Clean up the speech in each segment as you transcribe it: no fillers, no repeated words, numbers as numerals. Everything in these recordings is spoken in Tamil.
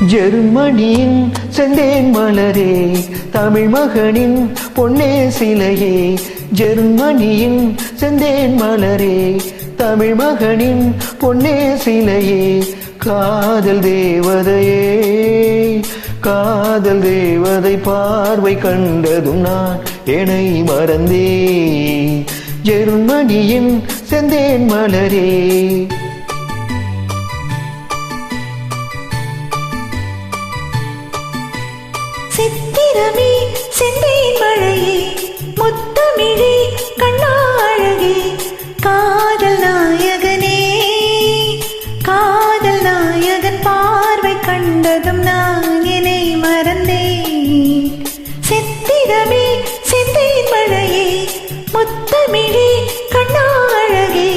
ஜெர்மனியின் செந்தேன் மலரே, தமிழ் மகனின் பொன்னே சிலையே. ஜெர்மனியின் செந்தேன் மலரே, தமிழ் மகனின் பொன்னே சிலையே. காதல் தேவதையே, காதல் தேவதை பார்வை கண்டதும் நான் என்னை மறந்தே. ஜெர்மனியின் செந்தேன் மலரே. சித்திரமே செந்தேன் மழையே, முத்தமிழே கண்ணாழகே. காதல் நாயகனே, காதல் நாயகன் பார்வை கண்டதும் நான் என்னை மறந்தேன். சித்திரமே செந்தேன் மழையே, முத்தமிழே கண்ணாழகே.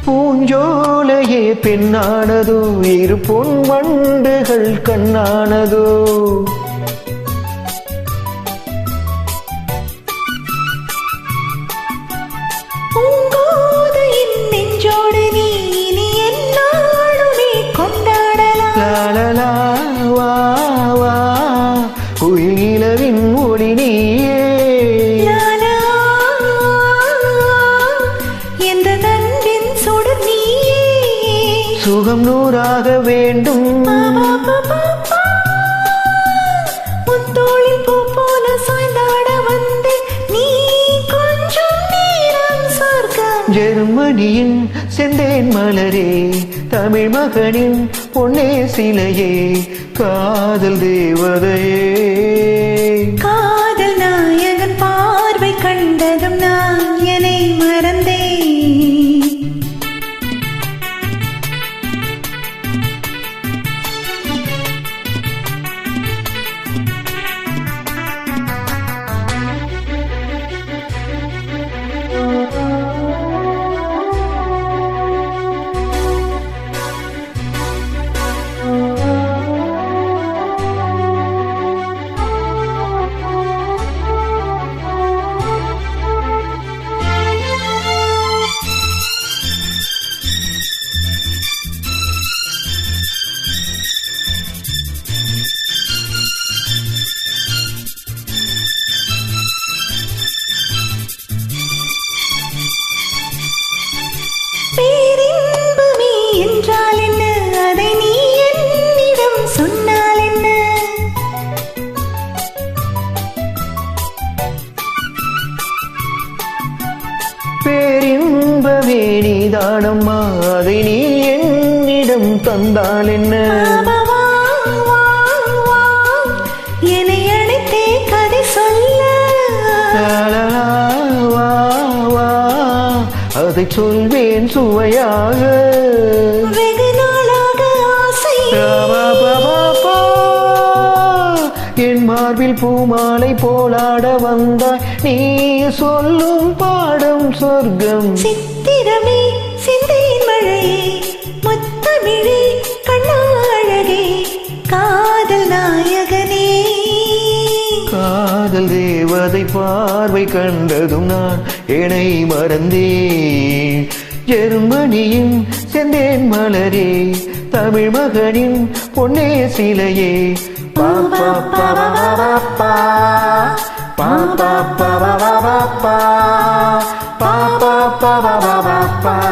பூஞ்சோலையே பெண்ணானதோ, இரு பொன் வண்டுகள் கண்ணானதோ. பூங்கோதையின் நெஞ்சோடு நீ இனி என்னாலுமே கொண்டாடலாம். லாலலா வா வா, குயில் நிலவின் ஒளி நீயே. சுகம் நூறாக வேண்டும். முத்தோளில் பூ போல சாய்ந்தாட வந்து நீ கொஞ்சம் நேரம் சொர்க்கம். ஜெர்மனியின் செந்தேன் மலரே, தமிழ் மகனின் பொன்னே சிலையே. காதல் தேவதையே, காதல் நாயகன் பார்வை கண்டதும் நான் என்னை மறந்தேன். பேரின்பமே என்றால் என்ன, அதை நீ என்னிடம் சொன்னால் என்ன? பேரின்பமே நீதானம்மா, அதை நீ என்னிடம் தந்தால் என்ன? என்னை அழைத்தே கதை சொல்ல. அதை சொல்வேன் சுவையாக. வெகு நாளாக ஆசை. என் மார்பில் பூமாலை போலாட வந்தாய், நீ சொல்லும் பாடம் சொர்க்கம். சித்திரமே செந்தேன் மழையே, முத்தமிழே கண்ணாழகே. காதல் நாயகனே, காதல் தேவதை பார்வை கண்டதும் நான் என்னை மறந்தேன். ஜெர்மனியின் செந்தேன் மலரே, தமிழ் மகனின் பொன்னே சிலையே. பாப்பா பாப்பா பாப்பா பாப்பா பாப்பா பாப்பா பாப்பா பாப்பா.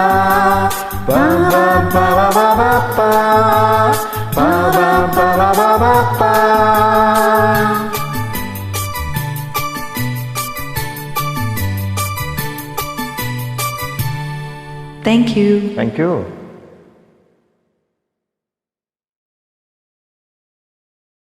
Thank you. Thank you.